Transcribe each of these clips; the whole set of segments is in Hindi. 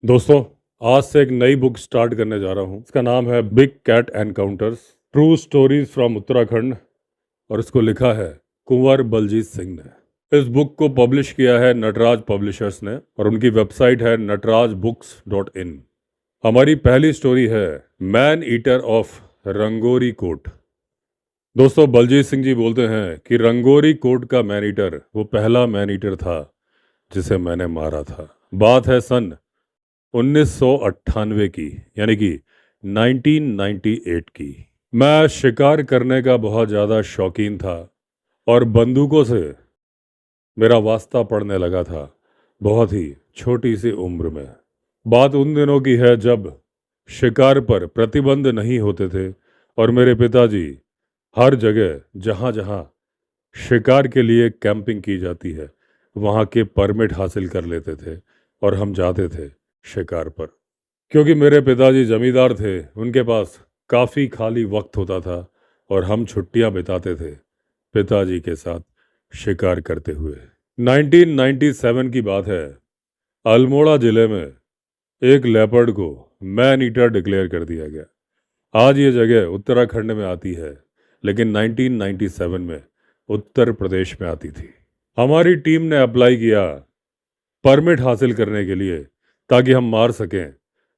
दोस्तों, आज से एक नई बुक स्टार्ट करने जा रहा हूँ। इसका नाम है big cat encounters true stories from Uttarakhand और इसको लिखा है कुंवर बलजीत सिंह ने। इस बुक को पब्लिश किया है नटराज पब्लिशर्स ने और उनकी वेबसाइट है natrajbooks.in। हमारी पहली स्टोरी है मैन ईटर ऑफ रंगोरी कोट। दोस्तों, बलजीत सिंह जी बोलते हैं कि रंगोरी कोट का मैन ईटर वो पहला मैन ईटर था जिसे मैंने मारा था। बात है सन 1998 की, यानी कि 1998 की। मैं शिकार करने का बहुत ज़्यादा शौकीन था और बंदूकों से मेरा वास्ता पड़ने लगा था बहुत ही छोटी सी उम्र में। बात उन दिनों की है जब शिकार पर प्रतिबंध नहीं होते थे और मेरे पिताजी हर जगह जहाँ जहाँ शिकार के लिए कैंपिंग की जाती है वहाँ के परमिट हासिल कर लेते थे और हम जाते थे शिकार पर। क्योंकि मेरे पिताजी जमींदार थे, उनके पास काफ़ी खाली वक्त होता था और हम छुट्टियां बिताते थे पिताजी के साथ शिकार करते हुए। 1997 की बात है। अल्मोड़ा जिले में एक लेपर्ड को मैन ईटर डिक्लेयर कर दिया गया। आज ये जगह उत्तराखंड में आती है, लेकिन 1997 में उत्तर प्रदेश में आती थी। हमारी टीम ने अप्लाई किया परमिट हासिल करने के लिए ताकि हम मार सकें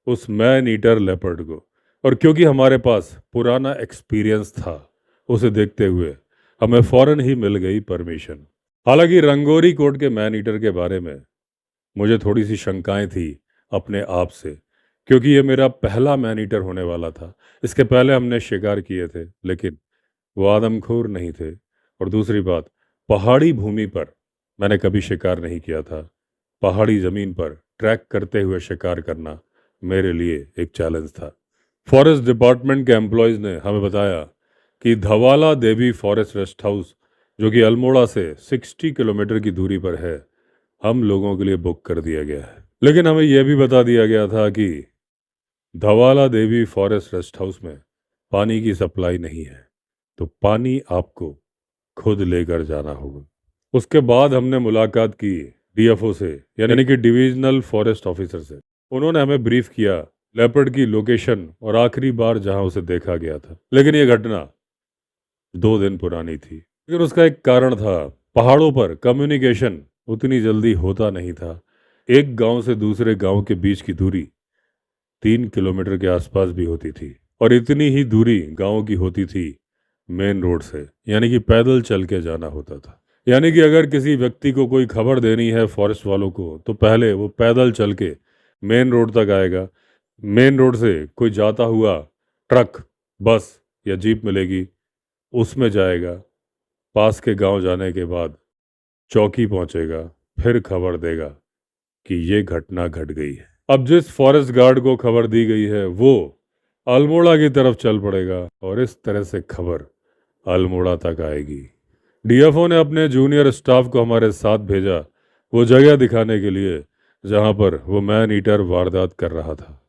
उस मैन ईटर लेपर्ड को। और क्योंकि हमारे पास पुराना एक्सपीरियंस था, उसे देखते हुए हमें फौरन ही मिल गई परमिशन। हालांकि रंगोरी कोट के मैन ईटर के बारे में मुझे थोड़ी सी शंकाएं थी अपने आप से, क्योंकि ये मेरा पहला मैन ईटर होने वाला था। इसके पहले हमने शिकार किए थे, लेकिन वो आदमखोर नहीं थे। और दूसरी बात, पहाड़ी भूमि पर मैंने कभी शिकार नहीं किया था। पहाड़ी ज़मीन पर ट्रैक करते हुए शिकार करना मेरे लिए एक चैलेंज था। फॉरेस्ट डिपार्टमेंट के एम्प्लॉयज़ ने हमें बताया कि धवाला देवी फॉरेस्ट रेस्ट हाउस, जो कि अल्मोड़ा से 60 किलोमीटर की दूरी पर है, हम लोगों के लिए बुक कर दिया गया है। लेकिन हमें यह भी बता दिया गया था कि धवाला देवी फॉरेस्ट रेस्ट हाउस में पानी की सप्लाई नहीं है, तो पानी आपको खुद लेकर जाना होगा। उसके बाद हमने मुलाकात की डीएफओ से, यानी कि डिविजनल फॉरेस्ट ऑफिसर से। उन्होंने हमें ब्रीफ किया लेपर्ड की लोकेशन और आखिरी बार जहां उसे देखा गया था। लेकिन यह घटना 2 दिन पुरानी थी। लेकिन उसका एक कारण था। पहाड़ों पर कम्युनिकेशन उतनी जल्दी होता नहीं था। एक गांव से दूसरे गांव के बीच की दूरी 3 किलोमीटर के आसपास भी होती थी, और इतनी ही दूरी गांव की होती थी मेन रोड से, यानी कि पैदल चल के जाना होता था। यानी कि अगर किसी व्यक्ति को कोई खबर देनी है फॉरेस्ट वालों को, तो पहले वो पैदल चल के मेन रोड तक आएगा। मेन रोड से कोई जाता हुआ ट्रक, बस या जीप मिलेगी, उसमें जाएगा। पास के गांव जाने के बाद चौकी पहुंचेगा, फिर खबर देगा कि ये घटना घट गई है। अब जिस फॉरेस्ट गार्ड को खबर दी गई है वो अल्मोड़ा की तरफ चल पड़ेगा और इस तरह से खबर अल्मोड़ा तक आएगी। डीएफओ ने अपने जूनियर स्टाफ को हमारे साथ भेजा वो जगह दिखाने के लिए जहां पर वो मैन ईटर वारदात कर रहा था।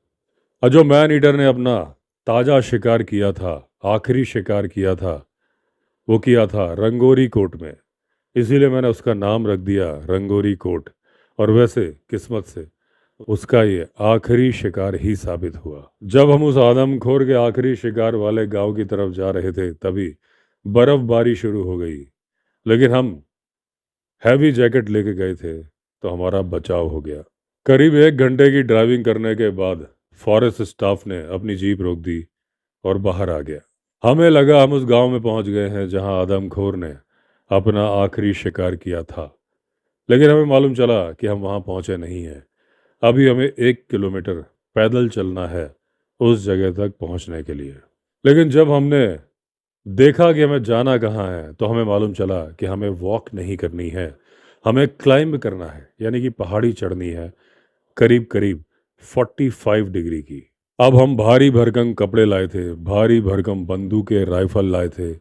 और जो मैन ईटर ने अपना ताज़ा शिकार किया था, आखिरी शिकार किया था, वो किया था रंगोरी कोट में। इसीलिए मैंने उसका नाम रख दिया रंगोरी कोट। और वैसे किस्मत से उसका ये आखिरी शिकार ही साबित हुआ। जब हम उस आदमखोर के आखिरी शिकार वाले गांव की तरफ जा रहे थे, तभी बर्फबारी शुरू हो गई। लेकिन हम हैवी जैकेट लेके गए थे, तो हमारा बचाव हो गया। करीब 1 घंटे की ड्राइविंग करने के बाद फॉरेस्ट स्टाफ ने अपनी जीप रोक दी और बाहर आ गया। हमें लगा हम उस गांव में पहुंच गए हैं जहां आदमखोर ने अपना आखिरी शिकार किया था। लेकिन हमें मालूम चला कि हम वहां पहुंचे नहीं हैं। अभी हमें 1 किलोमीटर पैदल चलना है उस जगह तक पहुंचने के लिए। लेकिन जब हमने देखा कि हमें जाना कहाँ है, तो हमें मालूम चला कि हमें वॉक नहीं करनी है, हमें क्लाइंब करना है, यानी कि पहाड़ी चढ़नी है, करीब करीब 45 डिग्री की। अब हम भारी भरकम कपड़े लाए थे, भारी भरकम बंदूकें, राइफल लाए थे,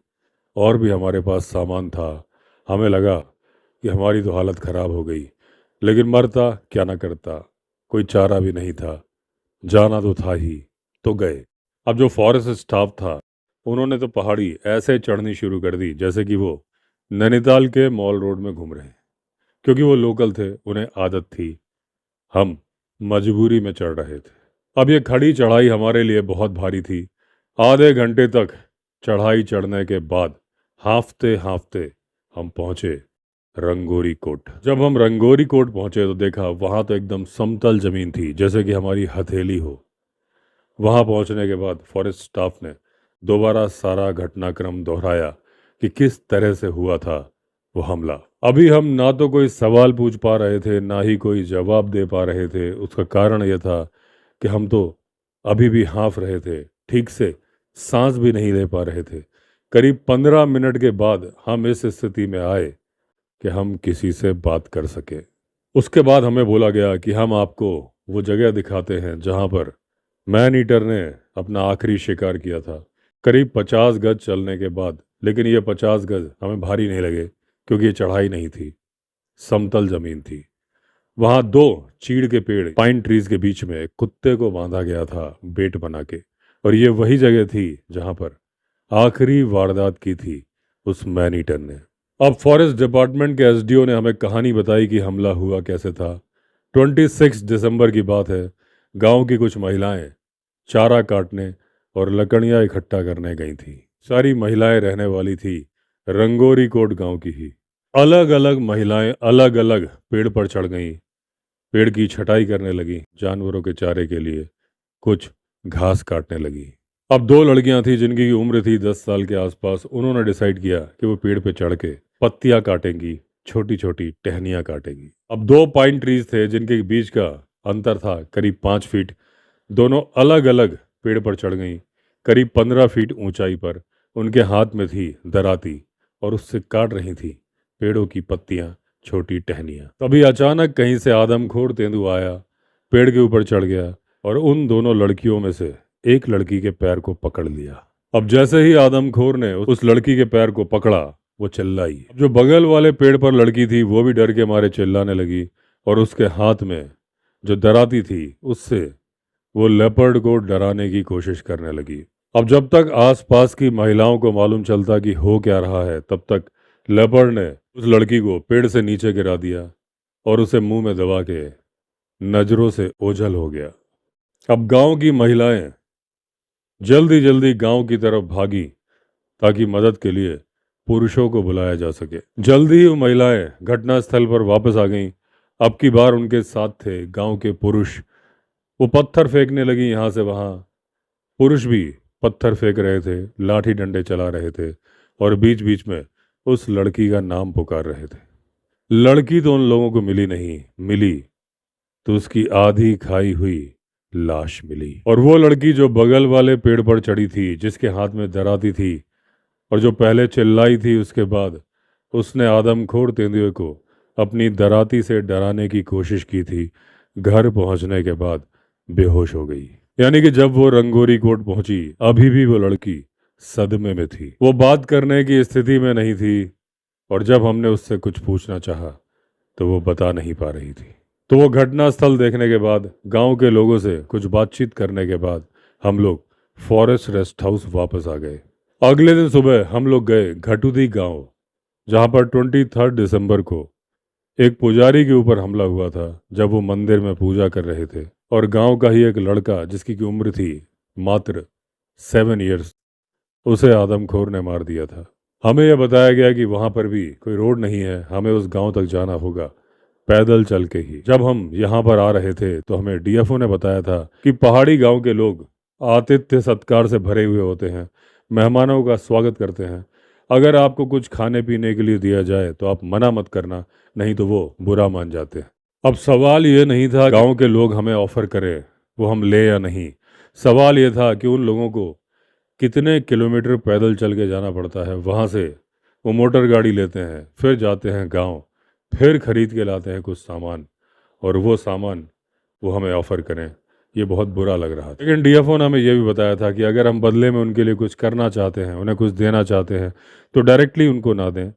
और भी हमारे पास सामान था। हमें लगा कि हमारी तो हालत ख़राब हो गई, लेकिन मरता क्या ना करता, कोई चारा भी नहीं था, जाना तो था ही, तो गए। अब जो फॉरेस्ट स्टाफ था, उन्होंने तो पहाड़ी ऐसे चढ़नी शुरू कर दी जैसे कि वो नैनीताल के मॉल रोड में घूम रहे हैं। क्योंकि वो लोकल थे, उन्हें आदत थी। हम मजबूरी में चढ़ रहे थे। अब ये खड़ी चढ़ाई हमारे लिए बहुत भारी थी। आधे घंटे तक चढ़ाई चढ़ने के बाद हांफते हांफते हम पहुंचे रंगोरी कोट। जब हम रंगोरी कोट पहुंचे तो देखा वहां तो एकदम समतल जमीन थी, जैसे कि हमारी हथेली हो। वहां पहुंचने के बाद फॉरेस्ट स्टाफ ने दोबारा सारा घटनाक्रम दोहराया कि किस तरह से हुआ था वो हमला। अभी हम ना तो कोई सवाल पूछ पा रहे थे, ना ही कोई जवाब दे पा रहे थे। उसका कारण यह था कि हम तो अभी भी हाँफ रहे थे, ठीक से सांस भी नहीं ले पा रहे थे। करीब 15 मिनट के बाद हम इस स्थिति में आए कि हम किसी से बात कर सके। उसके बाद हमें बोला गया कि हम आपको वो जगह दिखाते हैं जहाँ पर मैन ईटर ने अपना आखिरी शिकार किया था। करीब 50 गज चलने के बाद, लेकिन ये 50 गज हमें भारी नहीं लगे क्योंकि ये चढ़ाई नहीं थी, समतल जमीन थी। वहाँ दो चीड़ के पेड़, पाइन ट्रीज के बीच में कुत्ते को बांधा गया था बेट बना के, और ये वही जगह थी जहाँ पर आखिरी वारदात की थी उस मैन ईटर ने। अब फॉरेस्ट डिपार्टमेंट के एसडीओ ने हमें कहानी बताई कि हमला हुआ कैसे था। 26 दिसंबर की बात है। गांव की कुछ महिलाएं चारा काटने और लकड़ियां इकट्ठा करने गई थी। सारी महिलाएं रहने वाली थी रंगोरी कोट गांव की ही। अलग अलग महिलाएं अलग अलग पेड़ पर चढ़ गईं, पेड़ की छटाई करने लगी जानवरों के चारे के लिए, कुछ घास काटने लगी। अब दो लड़कियां थी जिनकी उम्र थी 10 साल के आसपास। उन्होंने डिसाइड किया कि वो पेड़ पे चढ़ के पत्तियां काटेंगी, छोटी छोटी टहनियां काटेंगी। अब दो पाइन ट्रीज थे जिनके बीच का अंतर था करीब 5 फीट। दोनों अलग अलग पेड़ पर चढ़ गईं, करीब 15 फीट ऊंचाई पर। उनके हाथ में थी दराती और उससे काट रही थी पेड़ों की पत्तियां, छोटी टहनियां। तभी अचानक कहीं से आदमखोर तेंदुआ आया, पेड़ के ऊपर चढ़ गया और उन दोनों लड़कियों में से एक लड़की के पैर को पकड़ लिया। अब जैसे ही आदमखोर ने उस लड़की के पैर को पकड़ा, वो चिल्लाई। जो बगल वाले पेड़ पर लड़की थी वो भी डर के मारे चिल्लाने लगी और उसके हाथ में जो दराती थी उससे वो लेपर्ड को डराने की कोशिश करने लगी। अब जब तक आसपास की महिलाओं को मालूम चलता कि हो क्या रहा है, तब तक लेपर्ड ने उस लड़की को पेड़ से नीचे गिरा दिया और उसे मुंह में दबा के नजरों से ओझल हो गया। अब गांव की महिलाएं जल्दी जल्दी गांव की तरफ भागी ताकि मदद के लिए पुरुषों को बुलाया जा सके। जल्दी ही वो महिलाएं घटनास्थल पर वापस आ गईं। अब की बार उनके साथ थे गांव के पुरुष। वो पत्थर फेंकने लगी यहाँ से वहाँ। पुरुष भी पत्थर फेंक रहे थे, लाठी डंडे चला रहे थे और बीच बीच में उस लड़की का नाम पुकार रहे थे। लड़की तो उन लोगों को मिली नहीं, मिली तो उसकी आधी खाई हुई लाश मिली। और वो लड़की जो बगल वाले पेड़ पर चढ़ी थी, जिसके हाथ में दराती थी और जो पहले चिल्लाई थी, उसके बाद उसने आदमखोर तेंदुए को अपनी दराती से डराने की कोशिश की थी, घर पहुंचने के बाद बेहोश हो गई। यानी कि जब वो रंगोरी कोट पहुंची, अभी भी वो लड़की सदमे में थी। वो बात करने की स्थिति में नहीं थी और जब हमने उससे कुछ पूछना चाहा तो वो बता नहीं पा रही थी। तो वो घटनास्थल देखने के बाद, गांव के लोगों से कुछ बातचीत करने के बाद हम लोग फॉरेस्ट रेस्ट हाउस वापस आ गए। अगले दिन सुबह हम लोग गए घटुदी गांव, जहां पर 23 दिसंबर को एक पुजारी के ऊपर हमला हुआ था जब वो मंदिर में पूजा कर रहे थे, और गांव का ही एक लड़का जिसकी की उम्र थी मात्र 7 ईयर्स, उसे आदमखोर ने मार दिया था। हमें यह बताया गया कि वहां पर भी कोई रोड नहीं है, हमें उस गांव तक जाना होगा पैदल चल के ही। जब हम यहाँ पर आ रहे थे तो हमें डीएफओ ने बताया था कि पहाड़ी गांव के लोग आतिथ्य सत्कार से भरे हुए होते हैं, मेहमानों का स्वागत करते हैं। अगर आपको कुछ खाने पीने के लिए दिया जाए तो आप मना मत करना, नहीं तो वो बुरा मान जाते हैं। अब सवाल ये नहीं था गांव के लोग हमें ऑफर करें वो हम ले या नहीं। सवाल ये था कि उन लोगों को कितने किलोमीटर पैदल चल के जाना पड़ता है। वहाँ से वो मोटर गाड़ी लेते हैं, फिर जाते हैं गांव, फिर खरीद के लाते हैं कुछ सामान, और वो सामान वो हमें ऑफ़र करें, ये बहुत बुरा लग रहा था। लेकिन डीएफओ ने हमें यह भी बताया था कि अगर हम बदले में उनके लिए कुछ करना चाहते हैं, उन्हें कुछ देना चाहते हैं, तो डायरेक्टली उनको ना दें,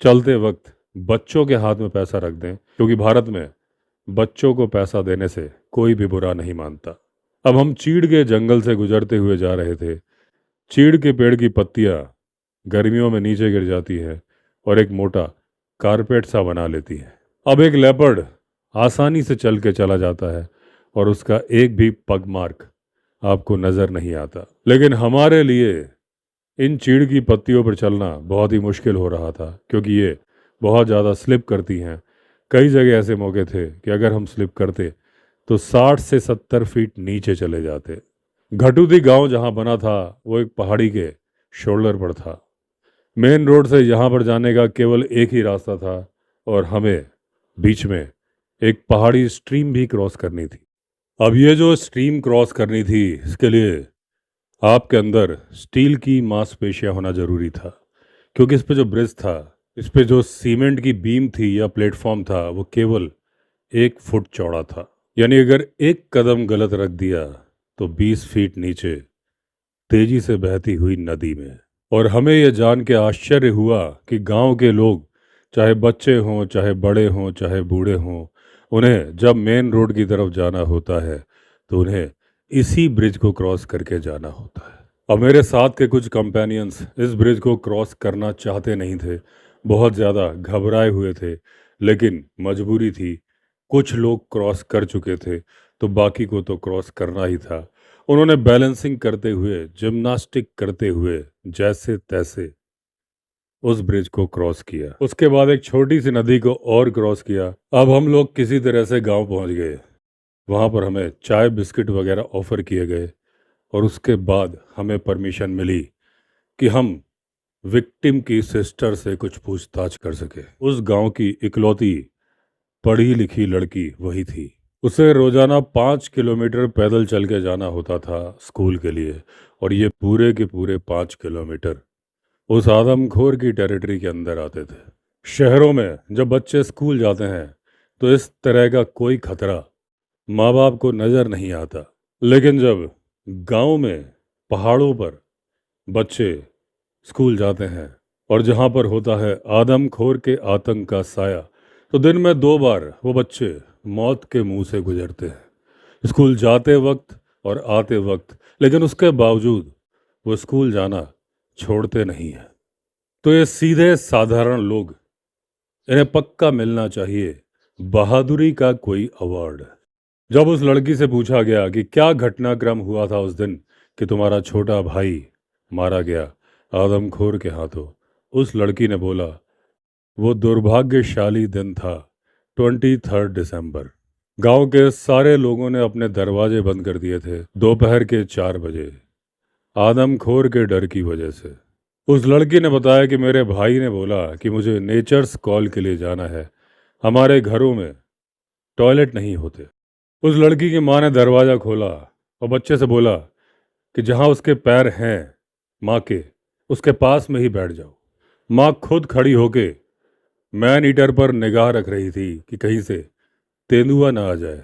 चलते वक्त बच्चों के हाथ में पैसा रख दें, क्योंकि भारत में बच्चों को पैसा देने से कोई भी बुरा नहीं मानता। अब हम चीड़ के जंगल से गुजरते हुए जा रहे थे। चीड़ के पेड़ की पत्तियां गर्मियों में नीचे गिर जाती है और एक मोटा कारपेट सा बना लेती है। अब एक लेपर्ड आसानी से चल के चला जाता है और उसका एक भी पग मार्क आपको नज़र नहीं आता। लेकिन हमारे लिए इन चीड़ की पत्तियों पर चलना बहुत ही मुश्किल हो रहा था, क्योंकि ये बहुत ज़्यादा स्लिप करती हैं। कई जगह ऐसे मौके थे कि अगर हम स्लिप करते तो 60 से 70 फीट नीचे चले जाते। घटुदी गांव जहां बना था वो एक पहाड़ी के शोल्डर पर था। मेन रोड से यहाँ पर जाने का केवल एक ही रास्ता था और हमें बीच में एक पहाड़ी स्ट्रीम भी क्रॉस करनी थी। अब ये जो स्ट्रीम क्रॉस करनी थी, इसके लिए आपके अंदर स्टील की मांसपेशियां होना जरूरी था, क्योंकि इस पे जो ब्रिज था, इस पे जो सीमेंट की बीम थी या प्लेटफॉर्म था, वो केवल 1 फुट चौड़ा था। यानी अगर एक कदम गलत रख दिया तो 20 फीट नीचे तेजी से बहती हुई नदी में। और हमें यह जान के आश्चर्य हुआ कि गांव के लोग, चाहे बच्चे हों, चाहे बड़े हों, चाहे बूढ़े हों, उन्हें जब मेन रोड की तरफ जाना होता है तो उन्हें इसी ब्रिज को क्रॉस करके जाना होता है। अब मेरे साथ के कुछ कंपेनियंस इस ब्रिज को क्रॉस करना चाहते नहीं थे, बहुत ज़्यादा घबराए हुए थे, लेकिन मजबूरी थी। कुछ लोग क्रॉस कर चुके थे तो बाकी को तो क्रॉस करना ही था। उन्होंने बैलेंसिंग करते हुए, जिम्नास्टिक करते हुए जैसे तैसे उस ब्रिज को क्रॉस किया। उसके बाद एक छोटी सी नदी को और क्रॉस किया। अब हम लोग किसी तरह से गांव पहुंच गए। वहां पर हमें चाय बिस्किट वगैरह ऑफर किए गए और उसके बाद हमें परमिशन मिली कि हम विक्टिम की सिस्टर से कुछ पूछताछ कर सके। उस गांव की इकलौती पढ़ी लिखी लड़की वही थी। उसे रोजाना 5 किलोमीटर पैदल चल के जाना होता था स्कूल के लिए, और ये पूरे के पूरे 5 किलोमीटर उस आदमखोर की टेरिटरी के अंदर आते थे। शहरों में जब बच्चे स्कूल जाते हैं तो इस तरह का कोई खतरा माँ बाप को नज़र नहीं आता, लेकिन जब गांव में पहाड़ों पर बच्चे स्कूल जाते हैं और जहाँ पर होता है आदमखोर के आतंक का साया, तो दिन में 2 बार वो बच्चे मौत के मुंह से गुजरते हैं, स्कूल जाते वक्त और आते वक्त। लेकिन उसके बावजूद वो स्कूल जाना छोड़ते नहीं हैं। तो ये सीधे साधारण लोग, इन्हें पक्का मिलना चाहिए बहादुरी का कोई अवार्ड। जब उस लड़की से पूछा गया कि क्या घटनाक्रम हुआ था उस दिन कि तुम्हारा छोटा भाई मारा गया आदमखोर के हाथों, उस लड़की ने बोला, वो दुर्भाग्यशाली दिन था 23 दिसंबर। गांव के सारे लोगों ने अपने दरवाजे बंद कर दिए थे दोपहर के 4 बजे, आदमखोर के डर की वजह से। उस लड़की ने बताया कि मेरे भाई ने बोला कि मुझे नेचर्स कॉल के लिए जाना है, हमारे घरों में टॉयलेट नहीं होते। उस लड़की की माँ ने दरवाज़ा खोला और बच्चे से बोला कि जहाँ उसके पैर हैं माँ के, उसके पास में ही बैठ जाओ। माँ खुद खड़ी होके मैन ईटर पर निगाह रख रही थी कि कहीं से तेंदुआ ना आ जाए,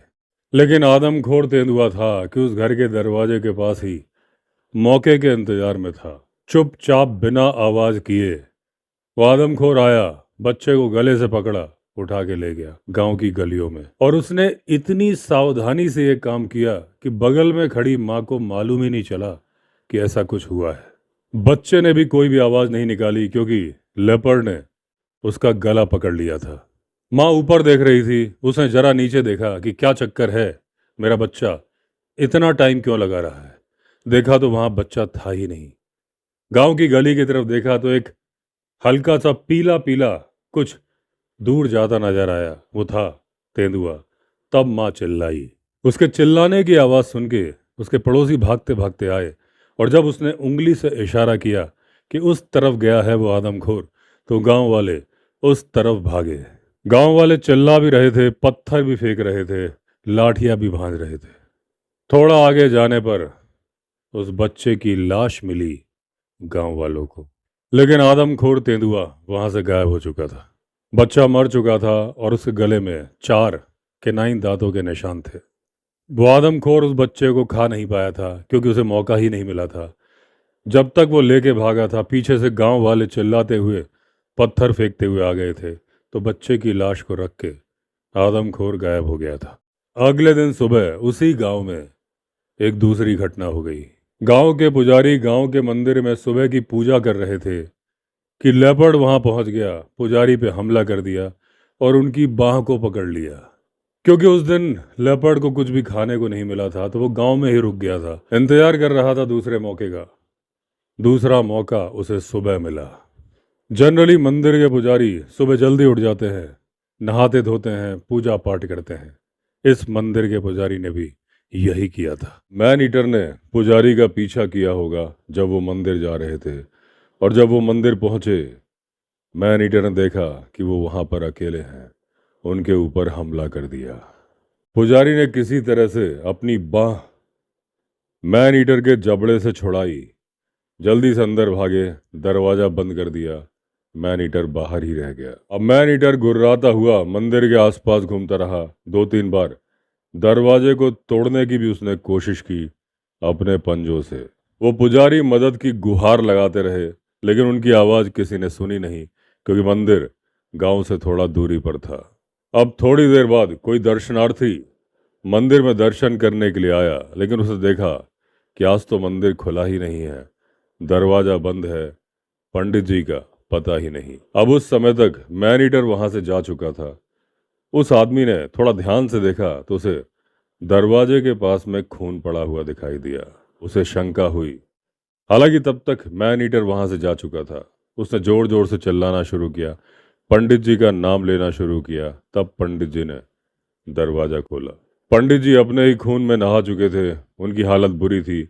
लेकिन आदमखोर तेंदुआ था कि उस घर के दरवाजे के पास ही मौके के इंतजार में था। चुपचाप बिना आवाज किए वो आदमखोर आया, बच्चे को गले से पकड़ा, उठा के ले गया गांव की गलियों में। और उसने इतनी सावधानी से ये काम किया कि बगल में खड़ी माँ को मालूम ही नहीं चला कि ऐसा कुछ हुआ है। बच्चे ने भी कोई भी आवाज नहीं निकाली क्योंकि लेपर्ड ने उसका गला पकड़ लिया था। माँ ऊपर देख रही थी, उसने जरा नीचे देखा कि क्या चक्कर है, मेरा बच्चा इतना टाइम क्यों लगा रहा है। देखा तो वहां बच्चा था ही नहीं। गांव की गली की तरफ देखा तो एक हल्का सा पीला पीला कुछ दूर जाता नजर आया, वो था तेंदुआ। तब माँ चिल्लाई। उसके चिल्लाने की आवाज सुन के उसके पड़ोसी भागते भागते आए, और जब उसने उंगली से इशारा किया कि उस तरफ गया है वो आदमखोर, तो गांव वाले उस तरफ भागे। गांव वाले चिल्ला भी रहे थे, पत्थर भी फेंक रहे थे, लाठियां भी भांज रहे थे। थोड़ा आगे जाने पर उस बच्चे की लाश मिली गांव वालों को, लेकिन आदमखोर तेंदुआ वहां से गायब हो चुका था। बच्चा मर चुका था और उसके गले में 4 केनाइन दांतों के निशान थे। वो आदमखोर उस बच्चे को खा नहीं पाया था क्योंकि उसे मौका ही नहीं मिला था। जब तक वो लेके भागा था, पीछे से गांव वाले चिल्लाते हुए, पत्थर फेंकते हुए आ गए थे, तो बच्चे की लाश को रख के आदमखोर गायब हो गया था। अगले दिन सुबह उसी गांव में एक दूसरी घटना हो गई। गांव के पुजारी गांव के मंदिर में सुबह की पूजा कर रहे थे कि लेपर्ड वहां पहुंच गया, पुजारी पे हमला कर दिया और उनकी बाह को पकड़ लिया। क्योंकि उस दिन लेपर्ड को कुछ भी खाने को नहीं मिला था, तो वो गांव में ही रुक गया था, इंतजार कर रहा था दूसरे मौके का। दूसरा मौका उसे सुबह मिला। जनरली मंदिर के पुजारी सुबह जल्दी उठ जाते हैं, नहाते धोते हैं, पूजा पाठ करते हैं। इस मंदिर के पुजारी ने भी यही किया था। मैन ईटर ने पुजारी का पीछा किया होगा जब वो मंदिर जा रहे थे, और जब वो मंदिर पहुंचे, मैन ईटर ने देखा कि वो वहां पर अकेले हैं। उनके ऊपर हमला कर दिया। पुजारी ने किसी तरह से अपनी बाह मैन ईटर के जबड़े से छुड़ाई, जल्दी से अंदर भागे, दरवाजा बंद कर दिया। मैन ईटर बाहर ही रह गया। अब मैन ईटर गुर्राता हुआ मंदिर के आसपास घूमता रहा। 2-3 बार दरवाजे को तोड़ने की भी उसने कोशिश की अपने पंजों से। वो पुजारी मदद की गुहार लगाते रहे, लेकिन उनकी आवाज़ किसी ने सुनी नहीं, क्योंकि मंदिर गांव से थोड़ा दूरी पर था। अब थोड़ी देर बाद कोई दर्शनार्थी मंदिर में दर्शन करने के लिए आया, लेकिन उसे देखा कि आज तो मंदिर खुला ही नहीं है, दरवाज़ा बंद है, पंडित जी का पता ही नहीं। अब उस समय तक मैन ईटर वहां से जा चुका था। उस आदमी ने थोड़ा ध्यान से देखा तो उसे दरवाजे के पास में खून पड़ा हुआ दिखाई दिया। उसे शंका हुई। हालांकि तब तक मैन ईटर वहां से जा चुका था। उसने जोर जोर से चिल्लाना शुरू किया, पंडित जी का नाम लेना शुरू किया। तब पंडित जी ने दरवाजा खोला। पंडित जी अपने ही खून में नहा चुके थे। उनकी हालत बुरी थी,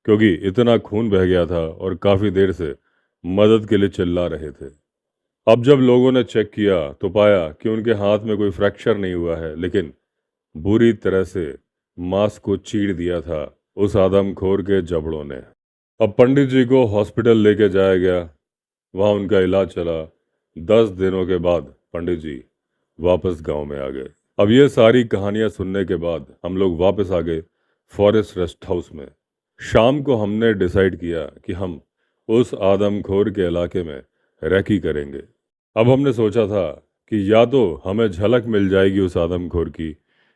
क्योंकि इतना खून बह गया था और काफी देर से मदद के लिए चिल्ला रहे थे। अब जब लोगों ने चेक किया तो पाया कि उनके हाथ में कोई फ्रैक्चर नहीं हुआ है, लेकिन बुरी तरह से मांस को चीर दिया था उस आदमखोर के जबड़ों ने। अब पंडित जी को हॉस्पिटल लेके जाया गया। वहाँ उनका इलाज चला। 10 दिनों के बाद पंडित जी वापस गांव में आ गए। अब ये सारी कहानियां सुनने के बाद हम लोग वापस आ गए फॉरेस्ट रेस्ट हाउस में। शाम को हमने डिसाइड किया कि हम उस आदमखोर के इलाके में रेकी करेंगे। अब हमने सोचा था कि या तो हमें झलक मिल जाएगी उस आदमखोर की,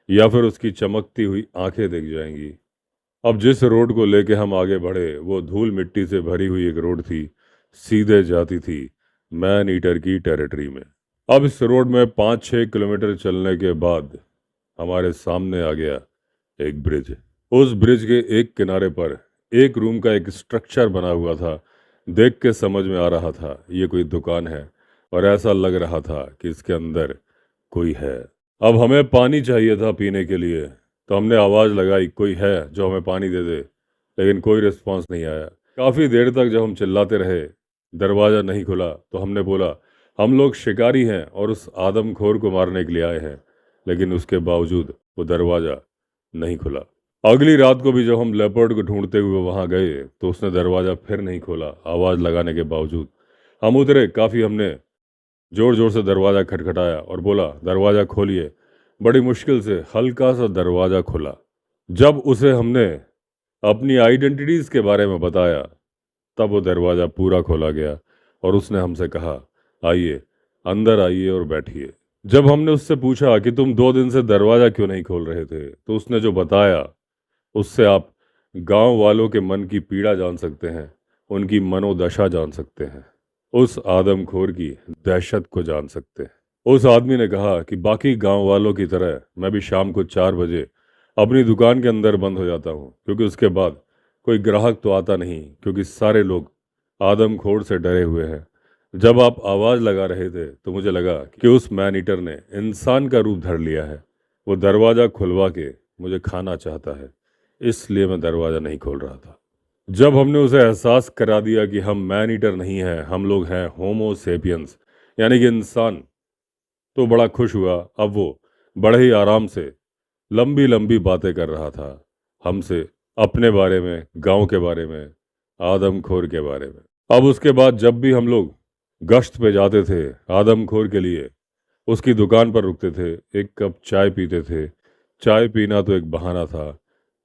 या फिर उसकी चमकती हुई आंखें दिख जाएंगी। अब जिस रोड को लेके हम आगे बढ़े, वो धूल मिट्टी से भरी हुई एक रोड थी, सीधे जाती थी मैन ईटर की टेरिटरी में। अब इस रोड में 5-6 किलोमीटर चलने के बाद हमारे सामने आ गया एक ब्रिज। उस ब्रिज के एक किनारे पर एक रूम का एक स्ट्रक्चर बना हुआ था। देख के समझ में आ रहा था ये कोई दुकान है, और ऐसा लग रहा था कि इसके अंदर कोई है। अब हमें पानी चाहिए था पीने के लिए, तो हमने आवाज़ लगाई, कोई है जो हमें पानी दे दे, लेकिन कोई रिस्पांस नहीं आया। काफ़ी देर तक जब हम चिल्लाते रहे, दरवाज़ा नहीं खुला, तो हमने बोला हम लोग शिकारी हैं और उस आदमखोर को मारने के लिए आए हैं, लेकिन उसके बावजूद वो दरवाज़ा नहीं खुला। अगली रात को भी जब हम लेपर्ड को ढूंढते हुए वहां गए, तो उसने दरवाज़ा फिर नहीं खोला। आवाज़ लगाने के बावजूद हम उतरे, काफ़ी हमने जोर जोर से दरवाज़ा खटखटाया और बोला दरवाज़ा खोलिए। बड़ी मुश्किल से हल्का सा दरवाज़ा खुला। जब उसे हमने अपनी आइडेंटिटीज़ के बारे में बताया, तब वो दरवाज़ा पूरा खोला गया और उसने हमसे कहा आइए, अंदर आइए और बैठिए। जब हमने उससे पूछा कि तुम 2 दिन से दरवाज़ा क्यों नहीं खोल रहे थे, तो उसने जो बताया उससे आप गांव वालों के मन की पीड़ा जान सकते हैं, उनकी मनोदशा जान सकते हैं, उस आदमखोर की दहशत को जान सकते हैं। उस आदमी ने कहा कि बाकी गांव वालों की तरह मैं भी शाम को 4 बजे अपनी दुकान के अंदर बंद हो जाता हूँ, क्योंकि उसके बाद कोई ग्राहक तो आता नहीं, क्योंकि सारे लोग आदमखोर से डरे हुए हैं। जब आप आवाज़ लगा रहे थे तो मुझे लगा कि उस मैन ईटर ने इंसान का रूप धर लिया है। वो दरवाज़ा खुलवा के मुझे खाना चाहता है, इसलिए मैं दरवाज़ा नहीं खोल रहा था। जब हमने उसे एहसास करा दिया कि हम मैन ईटर नहीं हैं, हम लोग हैं होमो सेपियंस, यानी कि इंसान, तो बड़ा खुश हुआ। अब वो बड़े ही आराम से लंबी लंबी बातें कर रहा था हमसे, अपने बारे में, गांव के बारे में, आदमखोर के बारे में। अब उसके बाद जब भी हम लोग गश्त पे जाते थे आदमखोर के लिए, उसकी दुकान पर रुकते थे, एक कप चाय पीते थे। चाय पीना तो एक बहाना था,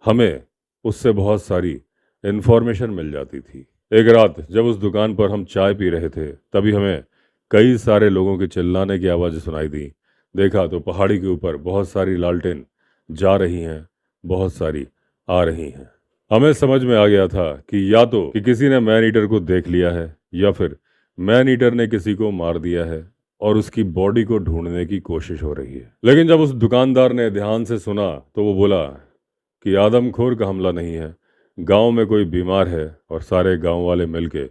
हमें उससे बहुत सारी इन्फॉर्मेशन मिल जाती थी। एक रात जब उस दुकान पर हम चाय पी रहे थे, तभी हमें कई सारे लोगों के चिल्लाने की आवाज़ें सुनाई दी। देखा तो पहाड़ी के ऊपर बहुत सारी लालटेन जा रही हैं, बहुत सारी आ रही हैं। हमें समझ में आ गया था कि या तो कि किसी ने मैन ईटर को देख लिया है, या फिर मैन ईटर ने किसी को मार दिया है, और उसकी बॉडी को ढूंढने की कोशिश हो रही है। लेकिन जब उस दुकानदार ने ध्यान से सुना तो वो बोला कि आदमखोर का हमला नहीं है, गांव में कोई बीमार है और सारे गांव वाले मिलके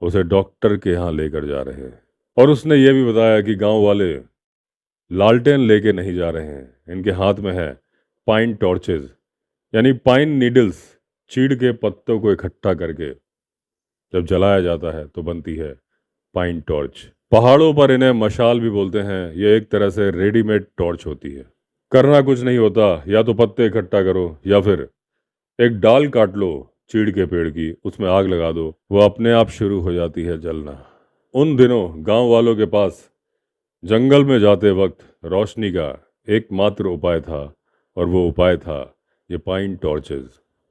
उसे डॉक्टर के यहाँ लेकर जा रहे हैं। और उसने ये भी बताया कि गांव वाले लालटेन लेके नहीं जा रहे हैं, इनके हाथ में है पाइन टॉर्चेज, यानी पाइन नीडल्स। चीड़ के पत्तों को इकट्ठा करके जब जलाया जाता है तो बनती है पाइन टॉर्च। पहाड़ों पर इन्हें मशाल भी बोलते हैं। ये एक तरह से रेडीमेड टॉर्च होती है। करना कुछ नहीं होता, या तो पत्ते इकट्ठा करो या फिर एक डाल काट लो चीड़ के पेड़ की, उसमें आग लगा दो, वो अपने आप शुरू हो जाती है जलना। उन दिनों गांव वालों के पास जंगल में जाते वक्त रोशनी का एकमात्र उपाय था, और वो उपाय था ये पाइन टॉर्चेज।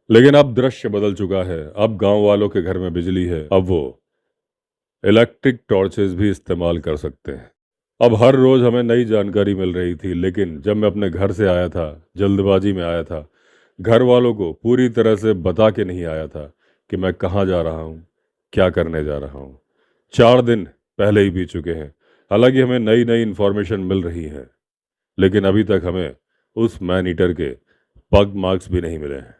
लेकिन अब दृश्य बदल चुका है। अब गांव वालों के घर में बिजली है, अब वो इलेक्ट्रिक टॉर्चेज भी इस्तेमाल कर सकते हैं। अब हर रोज़ हमें नई जानकारी मिल रही थी, लेकिन जब मैं अपने घर से आया था, जल्दबाजी में आया था, घर वालों को पूरी तरह से बता के नहीं आया था कि मैं कहाँ जा रहा हूँ, क्या करने जा रहा हूँ। 4 दिन पहले ही बीत चुके हैं। हालांकि हमें नई नई इन्फॉर्मेशन मिल रही है, लेकिन अभी तक हमें उस मैन ईटर के पग मार्क्स भी नहीं मिले हैं।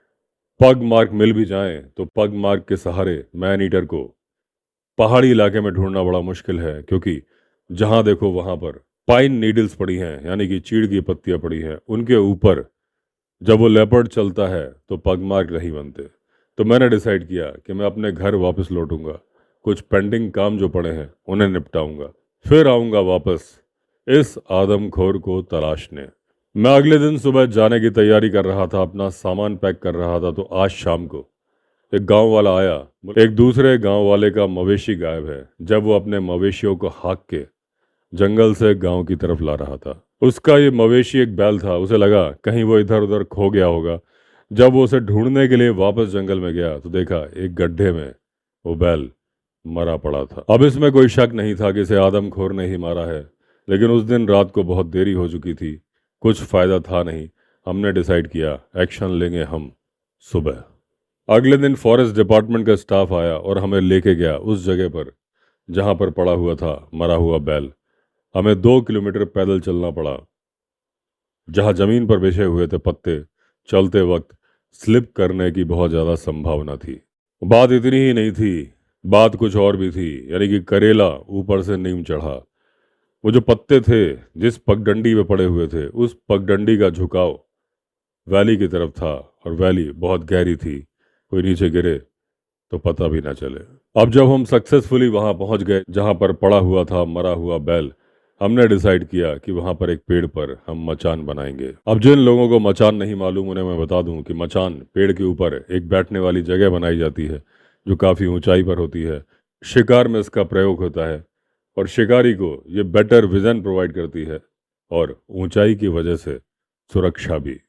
पग मार्क मिल भी जाएं तो पग मार्क के सहारे मैन ईटर को पहाड़ी इलाके में ढूंढना बड़ा मुश्किल है, क्योंकि जहां देखो वहां पर पाइन नीडल्स पड़ी हैं, यानी कि चीड़ की पत्तियां पड़ी हैं। उनके ऊपर जब वो लेपर्ड चलता है तो पग मार्क नहीं बनते। तो मैंने डिसाइड किया कि मैं अपने घर वापस लौटूंगा, कुछ पेंडिंग काम जो पड़े हैं उन्हें निपटाऊंगा, फिर आऊंगा वापस इस आदमखोर को तलाशने। मैं अगले दिन सुबह जाने की तैयारी कर रहा था, अपना सामान पैक कर रहा था, तो आज शाम को एक गांव वाला आया। एक दूसरे गांव वाले का मवेशी गायब है। जब वो अपने मवेशियों को हाँक के जंगल से गांव की तरफ ला रहा था, उसका ये मवेशी एक बैल था। उसे लगा कहीं वो इधर उधर खो गया होगा। जब वो उसे ढूंढने के लिए वापस जंगल में गया तो देखा एक गड्ढे में वो बैल मरा पड़ा था। अब इसमें कोई शक नहीं था कि इसे आदमखोर ने ही मारा है, लेकिन उस दिन रात को बहुत देरी हो चुकी थी, कुछ फायदा था नहीं। हमने डिसाइड किया एक्शन लेंगे हम सुबह। अगले दिन फॉरेस्ट डिपार्टमेंट का स्टाफ आया और हमें लेके गया उस जगह पर जहां पर पड़ा हुआ था मरा हुआ बैल। हमें 2 किलोमीटर पैदल चलना पड़ा। जहां जमीन पर बिछे हुए थे पत्ते, चलते वक्त स्लिप करने की बहुत ज़्यादा संभावना थी। बात इतनी ही नहीं थी, बात कुछ और भी थी, यानी कि करेला ऊपर से नीम चढ़ा। वो जो पत्ते थे जिस पगडंडी पे पड़े हुए थे, उस पगडंडी का झुकाव वैली की तरफ था, और वैली बहुत गहरी थी, कोई नीचे गिरे तो पता भी ना चले। अब जब हम सक्सेसफुली वहां पहुंच गए जहां पर पड़ा हुआ था मरा हुआ बैल, हमने डिसाइड किया कि वहां पर एक पेड़ पर हम मचान बनाएंगे। अब जिन लोगों को मचान नहीं मालूम उन्हें मैं बता दूं कि मचान पेड़ के ऊपर एक बैठने वाली जगह बनाई जाती है जो काफ़ी ऊंचाई पर होती है। शिकार में इसका प्रयोग होता है और शिकारी को ये बेटर विजन प्रोवाइड करती है, और ऊंचाई की वजह से सुरक्षा भी।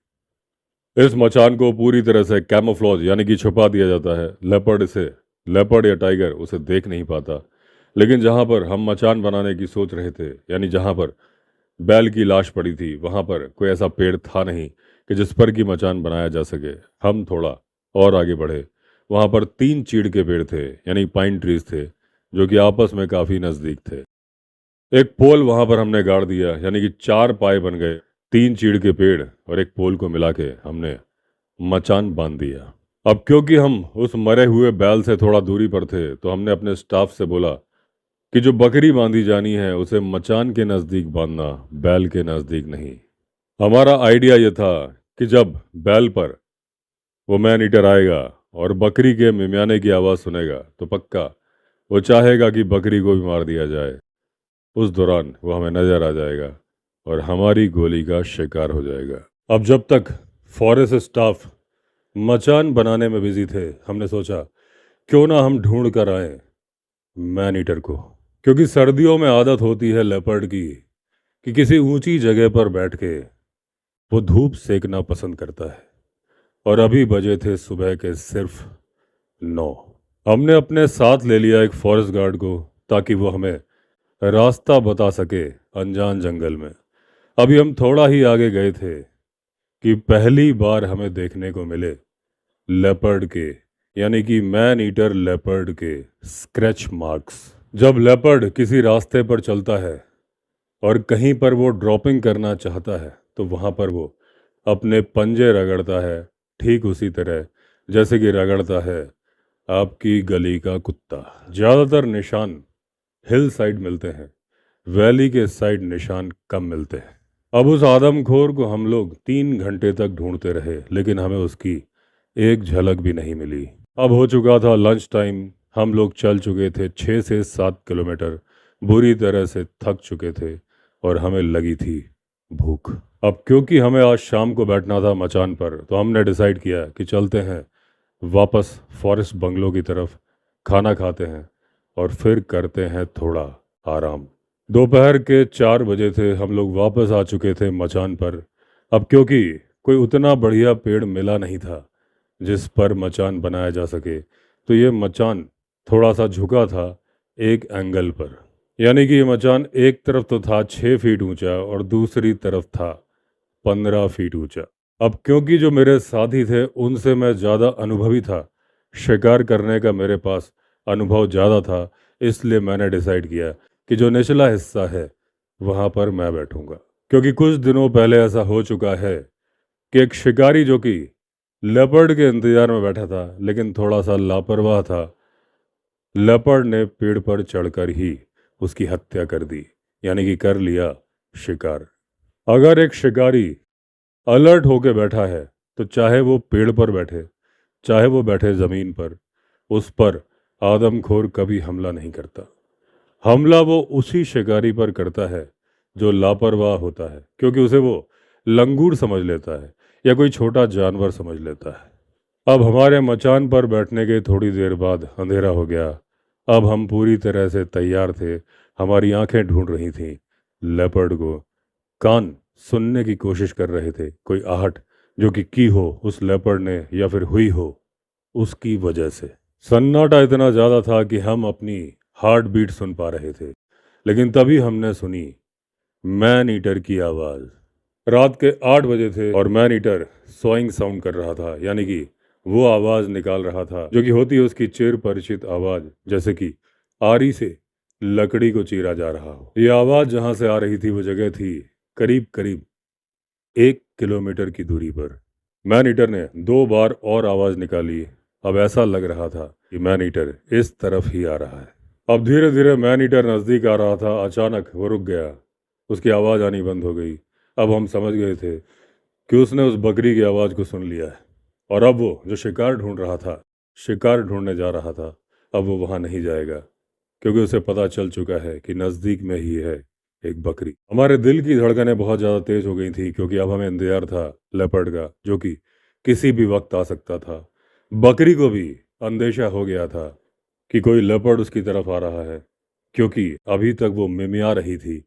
इस मचान को पूरी तरह से कैमोफ्लॉज यानी कि छुपा दिया जाता है। लेपर्ड या टाइगर उसे देख नहीं पाता। लेकिन जहां पर हम मचान बनाने की सोच रहे थे, यानी जहां पर बैल की लाश पड़ी थी, वहां पर कोई ऐसा पेड़ था नहीं कि जिस पर की मचान बनाया जा सके। हम थोड़ा और आगे बढ़े, वहां पर 3 चीड़ के पेड़ थे, यानी पाइन ट्रीज थे, जो कि आपस में काफ़ी नज़दीक थे। एक पोल वहां पर हमने गाड़ दिया, यानी कि 4 पाए बन गए। 3 चीड़ के पेड़ और एक पोल को मिला के हमने मचान बांध दिया। अब क्योंकि हम उस मरे हुए बैल से थोड़ा दूरी पर थे, तो हमने अपने स्टाफ से बोला कि जो बकरी बांधी जानी है उसे मचान के नज़दीक बांधना, बैल के नज़दीक नहीं। हमारा आइडिया यह था कि जब बैल पर वो मैन ईटर आएगा और बकरी के मिमियाने की आवाज़ सुनेगा तो पक्का वो चाहेगा कि बकरी को भी मार दिया जाए। उस दौरान वो हमें नज़र आ जाएगा और हमारी गोली का शिकार हो जाएगा। अब जब तक फॉरेस्ट स्टाफ मचान बनाने में बिजी थे, हमने सोचा क्यों ना हम ढूंढ कर आए मैन ईटर को, क्योंकि सर्दियों में आदत होती है लेपर्ड की कि किसी ऊंची जगह पर बैठ के वो धूप सेकना पसंद करता है। और अभी बजे थे सुबह के सिर्फ 9। हमने अपने साथ ले लिया एक फॉरेस्ट गार्ड को, ताकि वो हमें रास्ता बता सके अनजान जंगल में। अभी हम थोड़ा ही आगे गए थे कि पहली बार हमें देखने को मिले लेपर्ड के, यानी कि मैन ईटर लेपर्ड के स्क्रैच मार्क्स। जब लेपर्ड किसी रास्ते पर चलता है और कहीं पर वो ड्रॉपिंग करना चाहता है तो वहाँ पर वो अपने पंजे रगड़ता है, ठीक उसी तरह जैसे कि रगड़ता है आपकी गली का कुत्ता। ज़्यादातर निशान हिल साइड मिलते हैं, वैली के साइड निशान कम मिलते हैं। अब उस आदमखोर को हम लोग 3 घंटे तक ढूंढते रहे, लेकिन हमें उसकी एक झलक भी नहीं मिली। अब हो चुका था लंच टाइम, हम लोग चल चुके थे 6 से 7 किलोमीटर, बुरी तरह से थक चुके थे और हमें लगी थी भूख। अब क्योंकि हमें आज शाम को बैठना था मचान पर, तो हमने डिसाइड किया कि चलते हैं वापस फॉरेस्ट बंगलो की तरफ, खाना खाते हैं और फिर करते हैं थोड़ा आराम। दोपहर के 4 बजे थे, हम लोग वापस आ चुके थे मचान पर। अब क्योंकि कोई उतना बढ़िया पेड़ मिला नहीं था जिस पर मचान बनाया जा सके, तो ये मचान थोड़ा सा झुका था एक एंगल पर। यानी कि ये मचान एक तरफ तो था 6 फीट ऊंचा और दूसरी तरफ था 15 फीट ऊंचा। अब क्योंकि जो मेरे साथी थे उनसे मैं ज़्यादा अनुभवी था, शिकार करने का मेरे पास अनुभव ज़्यादा था, इसलिए मैंने डिसाइड किया कि जो निचला हिस्सा है वहाँ पर मैं बैठूंगा। क्योंकि कुछ दिनों पहले ऐसा हो चुका है कि एक शिकारी जो कि लेपर्ड के इंतजार में बैठा था लेकिन थोड़ा सा लापरवाह था, लेपर्ड ने पेड़ पर चढ़कर ही उसकी हत्या कर दी, यानी कि कर लिया शिकार। अगर एक शिकारी अलर्ट होके बैठा है तो चाहे वो पेड़ पर बैठे, चाहे वो बैठे ज़मीन पर, उस पर आदमखोर कभी हमला नहीं करता। हमला वो उसी शिकारी पर करता है जो लापरवाह होता है, क्योंकि उसे वो लंगूर समझ लेता है या कोई छोटा जानवर समझ लेता है। अब हमारे मचान पर बैठने के थोड़ी देर बाद अंधेरा हो गया। अब हम पूरी तरह से तैयार थे, हमारी आंखें ढूंढ रही थीं लेपर्ड को, कान सुनने की कोशिश कर रहे थे कोई आहट जो कि की हो उस लेपर्ड ने या फिर हुई हो उसकी वजह से। सन्नाटा इतना ज़्यादा था कि हम अपनी हार्ट बीट सुन पा रहे थे, लेकिन तभी हमने सुनी मैन ईटर की आवाज़। रात के 8 बजे थे और मैन ईटर सोइंग साउंड कर रहा था, यानी कि वो आवाज़ निकाल रहा था जो कि होती है उसकी चिर परिचित आवाज़, जैसे कि आरी से लकड़ी को चीरा जा रहा हो। ये आवाज़ जहाँ से आ रही थी वो जगह थी करीब करीब 1 किलोमीटर की दूरी पर। मैन ईटर ने 2 बार और आवाज़ निकाली। अब ऐसा लग रहा था कि मैन ईटर इस तरफ ही आ रहा है। अब धीरे धीरे मैन ईटर नज़दीक आ रहा था। अचानक वो रुक गया, उसकी आवाज़ आनी बंद हो गई। अब हम समझ गए थे कि उसने उस बकरी की आवाज़ को सुन लिया है और अब वो जो शिकार ढूंढ रहा था, शिकार ढूंढने जा रहा था, अब वो वहाँ नहीं जाएगा, क्योंकि उसे पता चल चुका है कि नज़दीक में ही है एक बकरी। हमारे दिल की धड़कनें बहुत ज़्यादा तेज हो गई थी, क्योंकि अब हमें इंतजार था लेपर्ड का, जो कि किसी भी वक्त आ सकता था। बकरी को भी अंदेशा हो गया था कि कोई लेपर्ड उसकी तरफ आ रहा है, क्योंकि अभी तक वो मिमिया रही थी,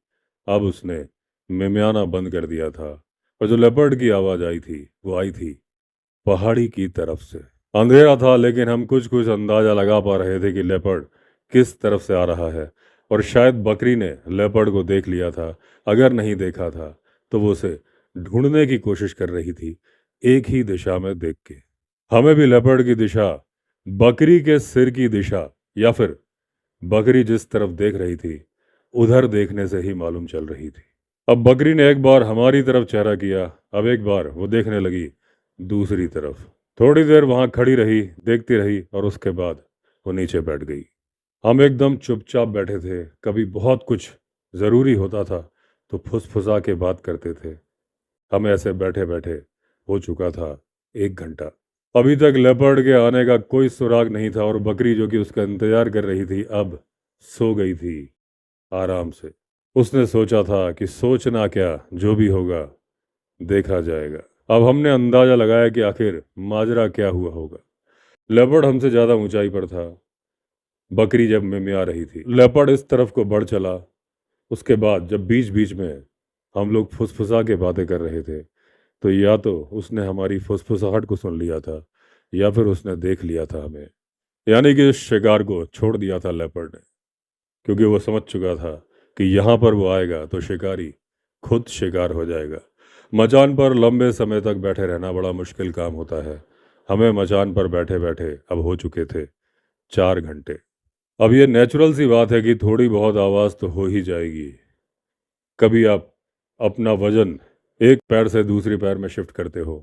अब उसने मिमियाना बंद कर दिया था। और जो लेपर्ड की आवाज़ आई थी वो आई थी पहाड़ी की तरफ से। अंधेरा था, लेकिन हम कुछ कुछ अंदाजा लगा पा रहे थे कि लेपर्ड किस तरफ से आ रहा है, और शायद बकरी ने लेपर्ड को देख लिया था। अगर नहीं देखा था तो वो उसे ढूंढने की कोशिश कर रही थी, एक ही दिशा में देख के। हमें भी लेपर्ड की दिशा, बकरी के सिर की दिशा, या फिर बकरी जिस तरफ देख रही थी उधर देखने से ही मालूम चल रही थी। अब बकरी ने एक बार हमारी तरफ चेहरा किया, अब एक बार वो देखने लगी दूसरी तरफ। थोड़ी देर वहां खड़ी रही, देखती रही, और उसके बाद वो नीचे बैठ गई। हम एकदम चुपचाप बैठे थे। कभी बहुत कुछ ज़रूरी होता था तो फुसफुसा के बात करते थे। हम ऐसे बैठे बैठे हो चुका था 1 घंटा। अभी तक लेपर्ड के आने का कोई सुराग नहीं था, और बकरी जो कि उसका इंतजार कर रही थी अब सो गई थी आराम से। उसने सोचा था कि सोचना क्या, जो भी होगा देखा जाएगा। अब हमने अंदाजा लगाया कि आखिर माजरा क्या हुआ होगा। लेपर्ड हमसे ज़्यादा ऊंचाई पर था। बकरी जब मिमिया रही थी, लेपर्ड इस तरफ को बढ़ चला। उसके बाद जब बीच बीच में हम लोग फुसफुसा के बातें कर रहे थे, तो या तो उसने हमारी फुसफुसाहट को सुन लिया था या फिर उसने देख लिया था हमें। यानी कि इस शिकार को छोड़ दिया था लेपर्ड ने, क्योंकि वो समझ चुका था कि यहाँ पर वो आएगा तो शिकारी खुद शिकार हो जाएगा। मचान पर लंबे समय तक बैठे रहना बड़ा मुश्किल काम होता है। हमें मचान पर बैठे बैठे अब हो चुके थे 4 घंटे। अब ये नेचुरल सी बात है कि थोड़ी बहुत आवाज़ तो हो ही जाएगी, कभी आप अपना वजन एक पैर से दूसरे पैर में शिफ्ट करते हो,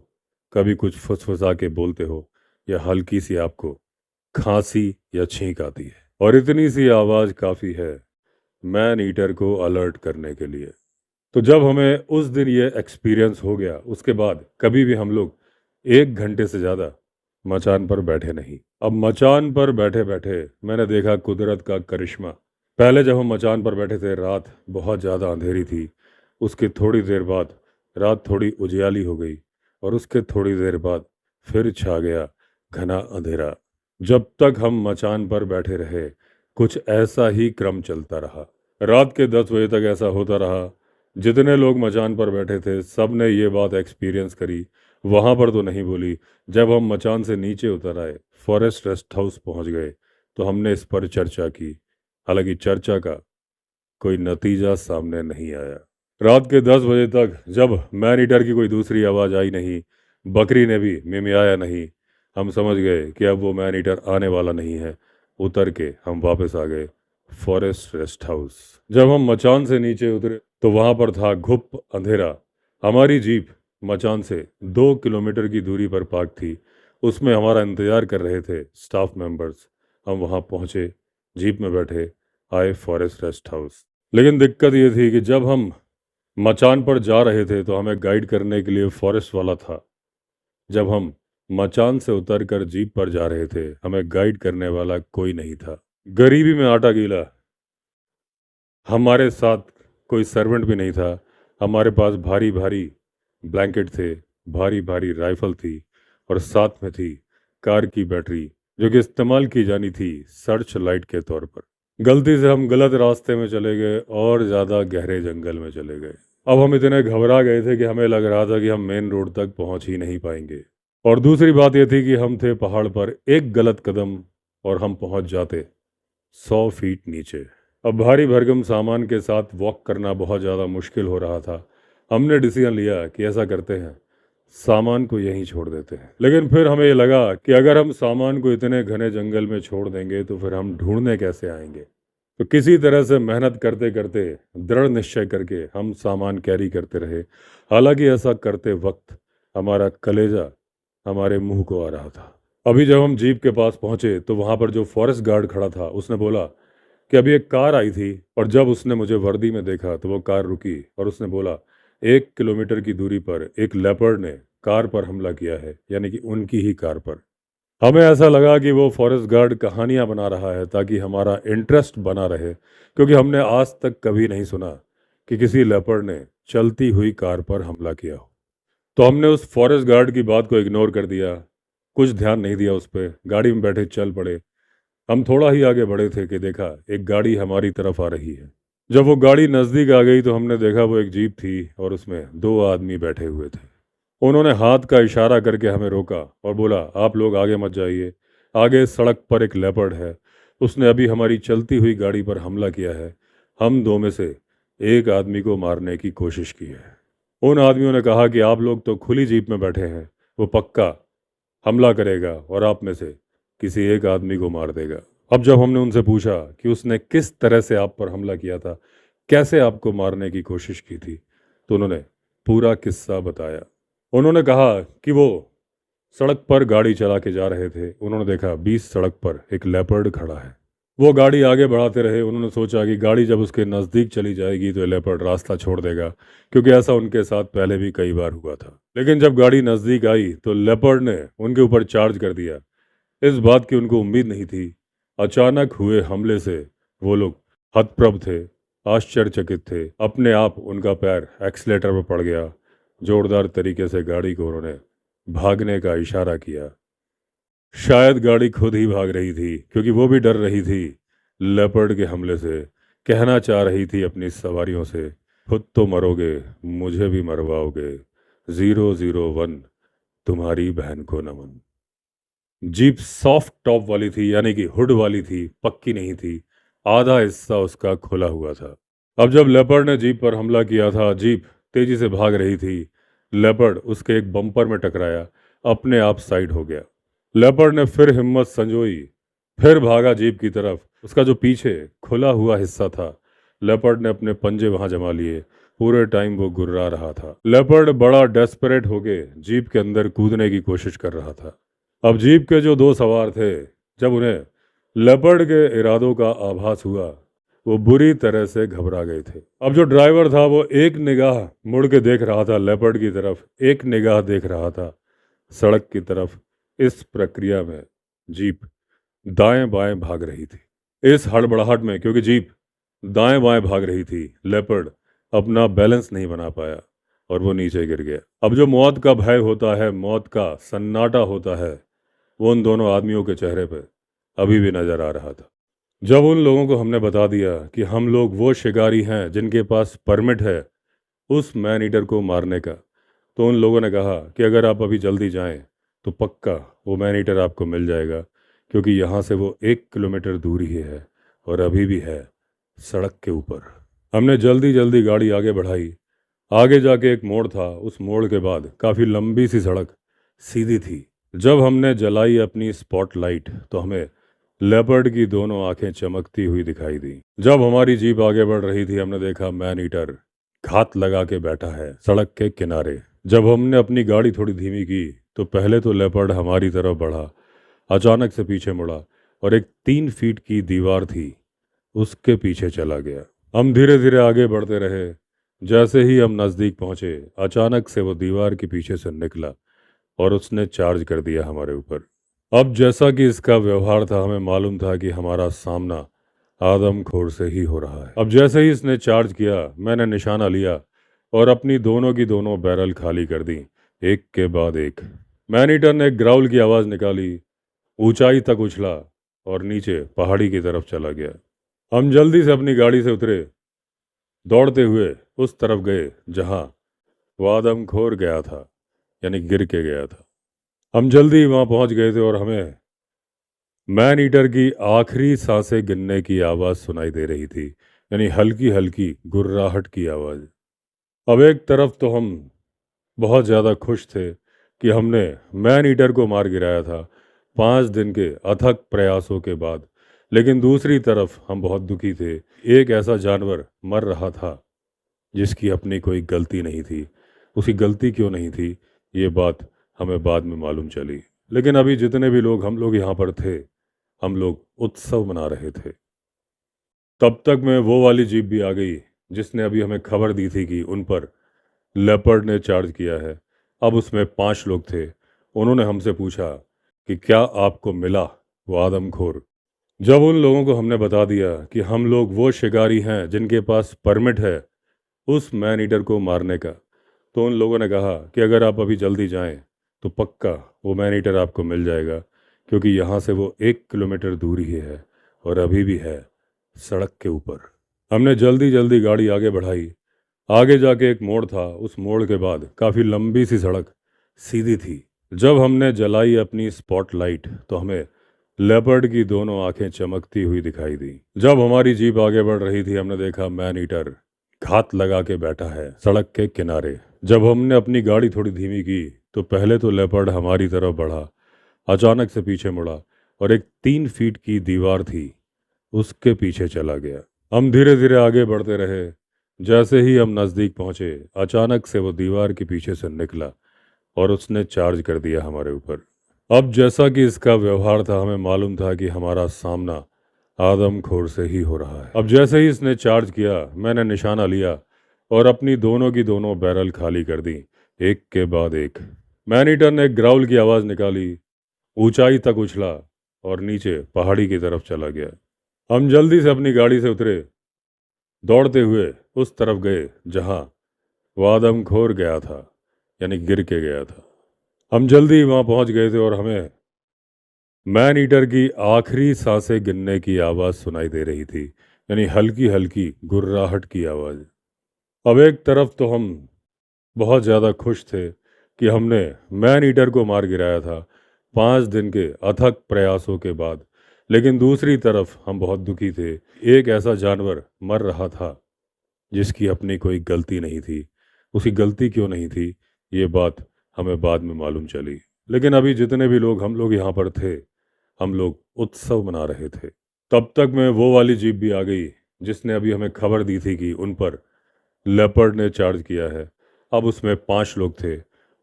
कभी कुछ फुसफुसा के बोलते हो, या हल्की सी आपको खांसी या छींक आती है, और इतनी सी आवाज़ काफ़ी है मैन ईटर को अलर्ट करने के लिए। तो जब हमें उस दिन ये एक्सपीरियंस हो गया, उसके बाद कभी भी हम लोग 1 घंटे से ज़्यादा मचान पर बैठे नहीं। अब मचान पर बैठे बैठे मैंने देखा कुदरत का करिश्मा। पहले जब हम मचान पर बैठे थे, रात बहुत ज़्यादा अंधेरी थी। उसके थोड़ी देर बाद रात थोड़ी उजियाली हो गई, और उसके थोड़ी देर बाद फिर छा गया घना अंधेरा। जब तक हम मचान पर बैठे रहे, कुछ ऐसा ही क्रम चलता रहा। रात के 10 बजे तक ऐसा होता रहा। जितने लोग मचान पर बैठे थे, सब ने ये बात एक्सपीरियंस करी। वहाँ पर तो नहीं बोली। जब हम मचान से नीचे उतर आए, फॉरेस्ट रेस्ट हाउस पहुँच गए, तो हमने इस पर चर्चा की। हालांकि चर्चा का कोई नतीजा सामने नहीं आया। रात के 10 बजे तक जब मैन ईटर की कोई दूसरी आवाज़ आई नहीं, बकरी ने भी मिमियाया नहीं, हम समझ गए कि अब वो मैन ईटर आने वाला नहीं है। उतर के हम वापस आ गए फॉरेस्ट रेस्ट हाउस। जब हम मचान से नीचे उतरे तो वहाँ पर था घुप अंधेरा। हमारी जीप मचान से 2 किलोमीटर की दूरी पर पार्क थी। उसमें हमारा इंतज़ार कर रहे थे स्टाफ मेंबर्स। हम वहाँ पहुँचे, जीप में बैठे, आए फॉरेस्ट रेस्ट हाउस। लेकिन दिक्कत ये थी कि जब हम मचान पर जा रहे थे तो हमें गाइड करने के लिए फॉरेस्ट वाला था। जब हम मचान से उतरकर जीप पर जा रहे थे, हमें गाइड करने वाला कोई नहीं था। गरीबी में आटा गीला, हमारे साथ कोई सर्वेंट भी नहीं था। हमारे पास भारी भारी ब्लैंकेट थे, भारी भारी राइफल थी, और साथ में थी कार की बैटरी, जो कि इस्तेमाल की जानी थी सर्च लाइट के तौर पर। गलती से हम गलत रास्ते में चले गए और ज़्यादा गहरे जंगल में चले गए। अब हम इतने घबरा गए थे कि हमें लग रहा था कि हम मेन रोड तक पहुंच ही नहीं पाएंगे। और दूसरी बात यह थी कि हम थे पहाड़ पर, एक गलत कदम और हम पहुंच जाते 100 फीट नीचे। अब भारी भरकम सामान के साथ वॉक करना बहुत ज़्यादा मुश्किल हो रहा था। हमने डिसीजन लिया कि ऐसा करते हैं, सामान को यहीं छोड़ देते हैं। लेकिन फिर हमें ये लगा कि अगर हम सामान को इतने घने जंगल में छोड़ देंगे तो फिर हम ढूंढने कैसे आएंगे। तो किसी तरह से मेहनत करते करते, दृढ़ निश्चय करके हम सामान कैरी करते रहे। हालांकि ऐसा करते वक्त हमारा कलेजा हमारे मुंह को आ रहा था। अभी जब हम जीप के पास पहुंचे तो वहां पर जो फॉरेस्ट गार्ड खड़ा था, उसने बोला कि अभी एक कार आई थी, और जब उसने मुझे वर्दी में देखा तो वो कार रुकी, और उसने बोला 1 किलोमीटर की दूरी पर एक लेपर्ड ने कार पर हमला किया है, यानी कि उनकी ही कार पर। हमें ऐसा लगा कि वो फॉरेस्ट गार्ड कहानियां बना रहा है ताकि हमारा इंटरेस्ट बना रहे, क्योंकि हमने आज तक कभी नहीं सुना कि किसी लेपर्ड ने चलती हुई कार पर हमला किया हो। तो हमने उस फॉरेस्ट गार्ड की बात को इग्नोर कर दिया, कुछ ध्यान नहीं दिया उस पर, गाड़ी में बैठे चल पड़े। हम थोड़ा ही आगे बढ़े थे कि देखा एक गाड़ी हमारी तरफ आ रही है। जब वो गाड़ी नज़दीक आ गई तो हमने देखा वो एक जीप थी, और उसमें 2 आदमी बैठे हुए थे। उन्होंने हाथ का इशारा करके हमें रोका और बोला, आप लोग आगे मत जाइए, आगे सड़क पर एक लेपर्ड है, उसने अभी हमारी चलती हुई गाड़ी पर हमला किया है। हम दो में से एक आदमी को मारने की कोशिश की है। उन आदमियों ने कहा कि आप लोग तो खुली जीप में बैठे हैं, वो पक्का हमला करेगा और आप में से किसी एक आदमी को मार देगा। अब जब हमने उनसे पूछा कि उसने किस तरह से आप पर हमला किया था, कैसे आपको मारने की कोशिश की थी, तो उन्होंने पूरा किस्सा बताया। उन्होंने कहा कि वो सड़क पर गाड़ी चला के जा रहे थे, उन्होंने देखा 20 सड़क पर एक लेपर्ड खड़ा है। वो गाड़ी आगे बढ़ाते रहे। उन्होंने सोचा कि गाड़ी जब उसके नज़दीक चली जाएगी तो लेपर्ड रास्ता छोड़ देगा, क्योंकि ऐसा उनके साथ पहले भी कई बार हुआ था। लेकिन जब गाड़ी नज़दीक आई तो लेपर्ड ने उनके ऊपर चार्ज कर दिया। इस बात की उनको उम्मीद नहीं थी। अचानक हुए हमले से वो लोग हतप्रभ थे, आश्चर्यचकित थे। अपने आप उनका पैर एक्सीलेटर पर पड़ गया। जोरदार तरीके से गाड़ी को उन्होंने भागने का इशारा किया। शायद गाड़ी खुद ही भाग रही थी, क्योंकि वो भी डर रही थी लेपर्ड के हमले से। कहना चाह रही थी अपनी सवारियों से, खुद तो मरोगे, मुझे भी मरवाओगे, 001 तुम्हारी बहन को नमन। जीप सॉफ्ट टॉप वाली थी, यानी कि हुड वाली थी, पक्की नहीं थी। आधा हिस्सा उसका खुला हुआ था। अब जब लेपर्ड ने जीप पर हमला किया था, जीप तेजी से भाग रही थी। लेपर्ड उसके एक बम्पर में टकराया, अपने आप साइड हो गया। लेपर्ड ने फिर हिम्मत संजोई, फिर भागा जीप की तरफ। उसका जो पीछे खुला हुआ हिस्सा था, लेपर्ड ने अपने पंजे वहां जमा लिए पूरे टाइम वो गुर्रा रहा था। लेपर्ड बड़ा डेस्परेट होके जीप के अंदर कूदने की कोशिश कर रहा था। अब जीप के जो दो सवार थे, जब उन्हें लेपर्ड के इरादों का आभास हुआ, वो बुरी तरह से घबरा गए थे। अब जो ड्राइवर था वो एक निगाह मुड़ के देख रहा था लेपर्ड की तरफ, एक निगाह देख रहा था सड़क की तरफ। इस प्रक्रिया में जीप दाएं बाएं भाग रही थी। इस हड़बड़ाहट में, क्योंकि जीप दाएं बाएं भाग रही थी, लेपर्ड अपना बैलेंस नहीं बना पाया और वो नीचे गिर गया। अब जो मौत का भय होता है, मौत का सन्नाटा होता है, वो उन दोनों आदमियों के चेहरे पर अभी भी नजर आ रहा था। जब उन लोगों को हमने बता दिया कि हम लोग वो शिकारी हैं जिनके पास परमिट है उस मैन ईटर को मारने का, तो उन लोगों ने कहा कि अगर आप अभी जल्दी जाएं तो पक्का वो मैन ईटर आपको मिल जाएगा, क्योंकि यहाँ से वो 1 किलोमीटर दूर ही है और अभी भी है सड़क के ऊपर। हमने जल्दी जल्दी गाड़ी आगे बढ़ाई। आगे जाके एक मोड़ था, उस मोड़ के बाद काफ़ी लंबी सी सड़क सीधी थी। जब हमने जलाई अपनी स्पॉटलाइट तो हमें लेपर्ड की दोनों आंखें चमकती हुई दिखाई दी। जब हमारी जीप आगे बढ़ रही थी, हमने देखा मैन ईटर घात लगा के बैठा है सड़क के किनारे। जब हमने अपनी गाड़ी थोड़ी धीमी की तो पहले तो लेपर्ड हमारी तरफ बढ़ा, अचानक से पीछे मुड़ा और एक 3 फीट की दीवार थी उसके पीछे चला गया। हम धीरे धीरे आगे बढ़ते रहे। जैसे ही हम नज़दीक पहुंचे, अचानक से वो दीवार के पीछे से निकला और उसने चार्ज कर दिया हमारे ऊपर। अब जैसा कि इसका व्यवहार था, हमें मालूम था कि हमारा सामना आदमखोर से ही हो रहा है। अब जैसे ही इसने चार्ज किया, मैंने निशाना लिया और अपनी दोनों की दोनों बैरल खाली कर दी, एक के बाद एक। मैन ईटर ने एक ग्राउल की आवाज़ निकाली, ऊंचाई तक उछला और नीचे पहाड़ी की तरफ चला गया। हम जल्दी से अपनी गाड़ी से उतरे, दौड़ते हुए उस तरफ गए जहां वो आदमखोर गया था, यानी गिर के गया था। हम जल्दी वहां पहुंच गए थे और हमें मैन ईटर की आखिरी सांसें गिनने की आवाज़ सुनाई दे रही थी, यानी हल्की हल्की गुर्राहट की आवाज़। अब एक तरफ तो हम बहुत ज़्यादा खुश थे कि हमने मैन ईटर को मार गिराया था 5 दिन के अथक प्रयासों के बाद, लेकिन दूसरी तरफ हम बहुत दुखी थे। एक ऐसा जानवर मर रहा था जिसकी अपनी कोई गलती नहीं थी। उसकी गलती क्यों नहीं थी, ये बात हमें बाद में मालूम चली। लेकिन अभी जितने भी लोग हम लोग यहाँ पर थे, हम लोग उत्सव मना रहे थे। तब तक में वो वाली जीप भी आ गई जिसने अभी हमें खबर दी थी कि उन पर लेपर्ड ने चार्ज किया है। अब उसमें 5 लोग थे। उन्होंने हमसे पूछा कि क्या आपको मिला वो आदमखोर। जब उन लोगों को हमने बता दिया कि हम लोग वो शिकारी हैं जिनके पास परमिट है उस मैन ईटर को मारने का, तो उन लोगों ने कहा कि अगर आप अभी जल्दी जाएं तो पक्का वो मैन ईटर आपको मिल जाएगा, क्योंकि यहाँ से वो 1 किलोमीटर दूर ही है और अभी भी है सड़क के ऊपर। हमने जल्दी जल्दी गाड़ी आगे बढ़ाई। आगे जाके एक मोड़ था, उस मोड़ के बाद काफ़ी लंबी सी सड़क सीधी थी। जब हमने जलाई अपनी स्पॉटलाइट तो हमें लेपर्ड की दोनों आंखें चमकती हुई दिखाई दी। जब हमारी जीप आगे बढ़ रही थी, हमने देखा मैन ईटर घात लगा के बैठा है सड़क के किनारे। जब हमने अपनी गाड़ी थोड़ी धीमी की तो पहले तो लेपर्ड हमारी तरफ बढ़ा, अचानक से पीछे मुड़ा और एक 3 फीट की दीवार थी उसके पीछे चला गया। हम धीरे धीरे आगे बढ़ते रहे। जैसे ही हम नज़दीक पहुंचे, अचानक से वो दीवार के पीछे से निकला और उसने चार्ज कर दिया हमारे ऊपर। अब जैसा कि इसका व्यवहार था, हमें मालूम था कि हमारा सामना आदमखोर से ही हो रहा है। अब जैसे ही इसने चार्ज किया, मैंने निशाना लिया और अपनी दोनों की दोनों बैरल खाली कर दी, एक के बाद एक। मैन ईटर ने एक ग्राउल की आवाज़ निकाली, ऊंचाई तक उछला और नीचे पहाड़ी की तरफ चला गया। हम जल्दी से अपनी गाड़ी से उतरे, दौड़ते हुए उस तरफ गए जहां वो आदमखोर गया था, यानी गिर के गया था। हम जल्दी वहां पहुंच गए थे और हमें मैन ईटर की आखिरी सांसें गिनने की आवाज़ सुनाई दे रही थी, यानी हल्की हल्की गुर्राहट की आवाज़। अब एक तरफ तो हम बहुत ज़्यादा खुश थे कि हमने मैन ईटर को मार गिराया था 5 दिन के अथक प्रयासों के बाद, लेकिन दूसरी तरफ हम बहुत दुखी थे। एक ऐसा जानवर मर रहा था जिसकी अपनी कोई गलती नहीं थी। उसकी गलती क्यों नहीं थी, ये बात हमें बाद में मालूम चली। लेकिन अभी जितने भी लोग हम लोग यहाँ पर थे, हम लोग उत्सव मना रहे थे। तब तक में वो वाली जीप भी आ गई जिसने अभी हमें खबर दी थी कि उन पर लेपर्ड ने चार्ज किया है। अब उसमें 5 लोग थे।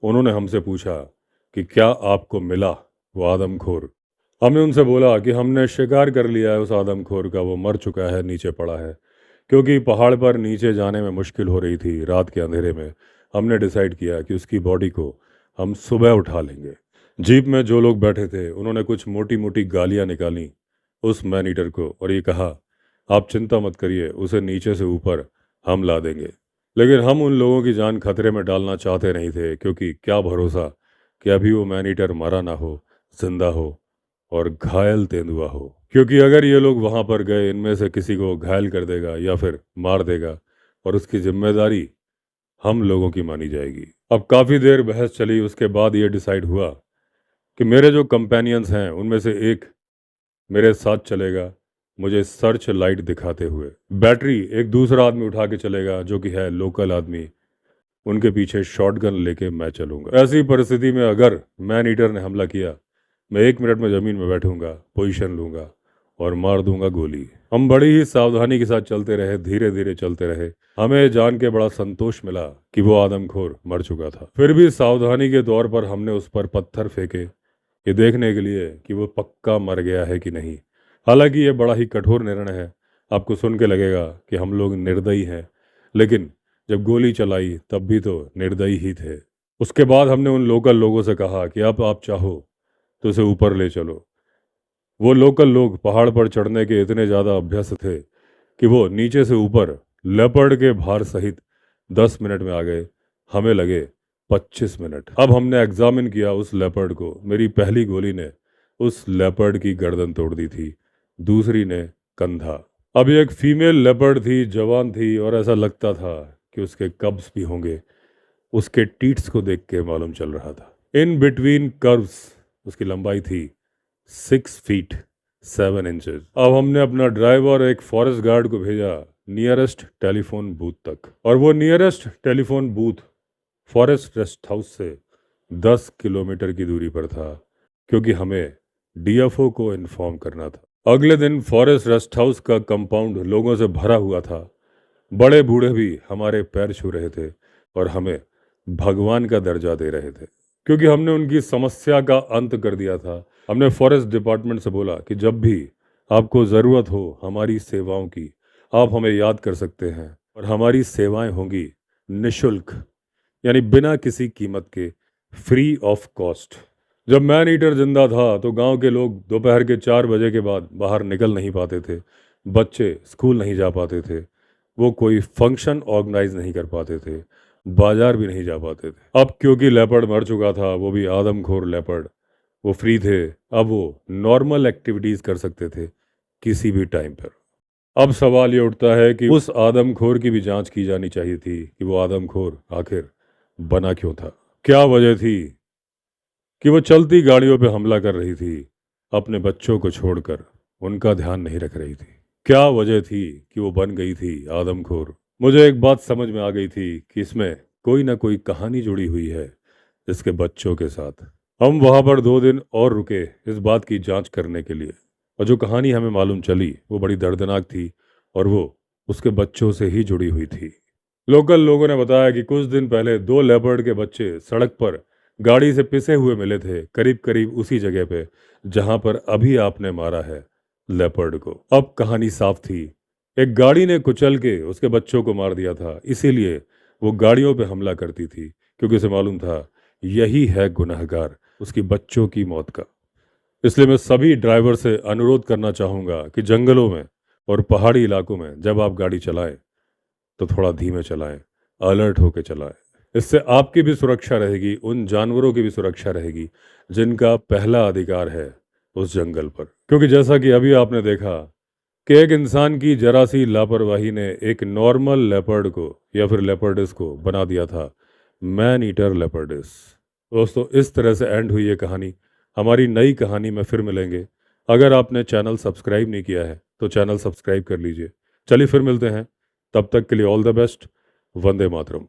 उन्होंने हमसे पूछा कि क्या आपको मिला वो आदमखोर। हमने उनसे बोला कि हमने शिकार कर लिया है उस आदमखोर का, वो मर चुका है, नीचे पड़ा है। क्योंकि पहाड़ पर नीचे जाने में मुश्किल हो रही थी रात के अंधेरे में, हमने डिसाइड किया कि उसकी बॉडी को हम सुबह उठा लेंगे। जीप में जो लोग बैठे थे उन्होंने कुछ मोटी मोटी गालियां निकाली उस मैन ईटर को और ये कहा, आप चिंता मत करिए, उसे नीचे से ऊपर हम ला देंगे। लेकिन हम उन लोगों की जान खतरे में डालना चाहते नहीं थे, क्योंकि क्या भरोसा कि अभी वो मैन ईटर मरा ना हो, जिंदा हो और घायल तेंदुआ हो। क्योंकि अगर ये लोग वहां पर गए, इनमें से किसी को घायल कर देगा या फिर मार देगा और उसकी जिम्मेदारी हम लोगों की मानी जाएगी। अब काफ़ी देर बहस चली, उसके बाद ये डिसाइड हुआ कि मेरे जो कंपेनियंस हैं उनमें से एक मेरे साथ चलेगा, मुझे सर्च लाइट दिखाते हुए। बैटरी एक दूसरा आदमी उठा के चलेगा जो कि है लोकल आदमी, उनके पीछे शॉटगन लेके मैं चलूंगा। ऐसी परिस्थिति में अगर मैन ईटर ने हमला किया, मैं 1 मिनट में ज़मीन में बैठूंगा, पोजीशन लूंगा और मार दूंगा गोली। हम बड़ी ही सावधानी के साथ चलते रहे, धीरे धीरे चलते रहे। हमें जान के बड़ा संतोष मिला कि वो आदमखोर मर चुका था। फिर भी सावधानी के तौर पर हमने उस पर पत्थर फेंके, ये देखने के लिए कि वो पक्का मर गया है कि नहीं। हालांकि ये बड़ा ही कठोर निर्णय है, आपको सुन के लगेगा कि हम लोग निर्दयी हैं, लेकिन जब गोली चलाई तब भी तो निर्दयी ही थे। उसके बाद हमने उन लोकल लोगों से कहा कि अब आप चाहो तो उसे ऊपर ले चलो। वो लोकल लोग पहाड़ पर चढ़ने के इतने ज़्यादा अभ्यस्त थे कि वो नीचे से ऊपर लेपर्ड के भार सहित 10 मिनट में आ गए। हमें लगे 25 मिनट। अब हमने एग्जामिन किया उस लेपर्ड को। मेरी पहली गोली ने उस लेपर्ड की गर्दन तोड़ दी थी, दूसरी ने कंधा। अब ये एक फीमेल लेपर्ड थी, जवान थी और ऐसा लगता था कि उसके कब्ज भी होंगे। उसके टीट्स को देख के मालूम चल रहा था। इन बिटवीन कर्व्स उसकी लंबाई थी 6 फीट 7 इंचेस। अब हमने अपना ड्राइवर एक फॉरेस्ट गार्ड को भेजा नियरेस्ट टेलीफोन बूथ तक, और वो nearest telephone booth forest rest house से 10 किलोमीटर की दूरी पर था, क्योंकि हमें डीएफओ को इन्फॉर्म करना था। अगले दिन फॉरेस्ट रेस्ट हाउस का कंपाउंड लोगों से भरा हुआ था। बड़े बूढ़े भी हमारे पैर छू रहे थे और हमें भगवान का दर्जा दे रहे थे, क्योंकि हमने उनकी समस्या का अंत कर दिया था। हमने फॉरेस्ट डिपार्टमेंट से बोला कि जब भी आपको ज़रूरत हो हमारी सेवाओं की, आप हमें याद कर सकते हैं और हमारी सेवाएं होंगी निशुल्क, यानी बिना किसी कीमत के, फ्री ऑफ कॉस्ट। जब मैन ईटर जिंदा था तो गांव के लोग दोपहर के 4 बजे के बाद बाहर निकल नहीं पाते थे, बच्चे स्कूल नहीं जा पाते थे, वो कोई फंक्शन ऑर्गेनाइज नहीं कर पाते थे, बाजार भी नहीं जा पाते थे। अब क्योंकि लेपर्ड मर चुका था, वो भी आदमखोर लेपर्ड, वो फ्री थे। अब वो नॉर्मल एक्टिविटीज़ कर सकते थे किसी भी टाइम पर। अब सवाल ये उठता है कि उस आदमखोर की भी जांच की जानी चाहिए थी कि वो आदमखोर आखिर बना क्यों था। क्या वजह थी कि वो चलती गाड़ियों पे हमला कर रही थी, अपने बच्चों को छोड़कर उनका ध्यान नहीं रख रही थी। क्या वजह थी कि वो बन गई थी आदमखोर। मुझे एक बात समझ में आ गई थी कि इसमें कोई ना कोई कहानी जुड़ी हुई है इसके बच्चों के साथ। हम वहां पर 2 दिन और रुके इस बात की जांच करने के लिए, और जो कहानी हमें मालूम चली वो बड़ी दर्दनाक थी और वो उसके बच्चों से ही जुड़ी हुई थी। लोकल लोगों ने बताया कि कुछ दिन पहले 2 लेपर्ड के बच्चे सड़क पर गाड़ी से पिसे हुए मिले थे, करीब करीब उसी जगह पे जहां पर अभी आपने मारा है लेपर्ड को। अब कहानी साफ थी, एक गाड़ी ने कुचल के उसके बच्चों को मार दिया था, इसीलिए वो गाड़ियों पे हमला करती थी, क्योंकि उसे मालूम था यही है गुनहगार, उसकी बच्चों की मौत का। इसलिए मैं सभी ड्राइवर से अनुरोध करना चाहूँगा कि जंगलों में और पहाड़ी इलाकों में जब आप गाड़ी चलाएं तो थोड़ा धीमे चलाएं, अलर्ट होकर चलाएं। इससे आपकी भी सुरक्षा रहेगी, उन जानवरों की भी सुरक्षा रहेगी जिनका पहला अधिकार है उस जंगल पर। क्योंकि जैसा कि अभी आपने देखा कि एक इंसान की जरा सी लापरवाही ने एक नॉर्मल लेपर्ड को या फिर लेपर्डिस को बना दिया था मैन ईटर लेपर्डिस। दोस्तों, इस तरह से एंड हुई ये कहानी। हमारी नई कहानी में फिर मिलेंगे। अगर आपने चैनल सब्सक्राइब नहीं किया है तो चैनल सब्सक्राइब कर लीजिए। चलिए फिर मिलते हैं, तब तक के लिए all the best. Vande Mataram.